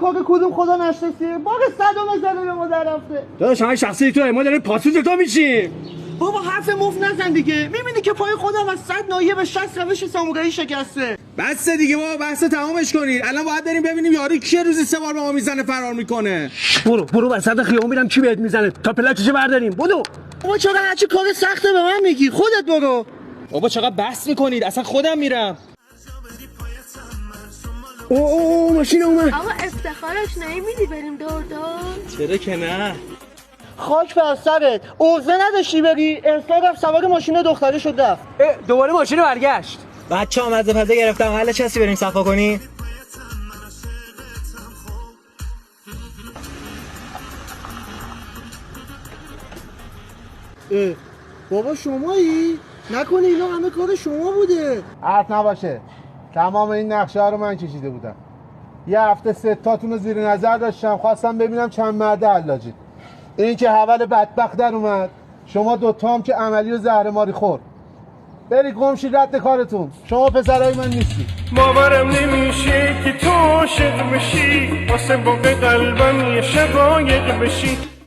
کار کدوم خدا نشناسیه بار صدام زده به ما در رفته. داداش همه شخصی توه، ما داریم پاسوز تو میشیم. بابا حرف مفت نزن دیگه، میبینی که پای خودم از 100 ناحیه به 60 روش سامورایی شکسته. بس دیگه بابا، بحث تمامش کنید. الان باید بریم ببینیم یارو کیه روزی 3 بار به ما میزنه فرار میکنه. برو وسط خیابون ببینم کی بهت میزنه تا پلاکشو برداریم. بدو. بابا چرا هرچی کار سخته به من میگی؟ خودت برو. بابا چقدر بحث میکنید؟ اصلا خودم میرم. اوه ماشین اومد. اما افتخارش نمیدی بریم دور چرا که نه؟ خاک بر سرت، عرضه نداشتی بری؟ اصلا رفت سوار ماشین دختره شد رفت. دوباره ماشین برگشت. بچه‌ها مزه پزه گرفتم، حل چسی بریم صفا کنی؟ بابا شمایی؟ نکنه اینا همه کار شما بوده. حرف نباشه، تمام این نقشه ها رو من کشیده بودم. یه هفته 3 تاتون رو زیر نظر داشتم، خواستم ببینم چند مرد حلاجی. این که حول بدبخت در اومد، شما دوتا هم که عملی و زهرماری خورد. بری گمشی رد کارتون، شما پسرای من نیستی. باورم نمیشه که تو عاشق بشی، واسه باقی قلبم یه شقایق بشی.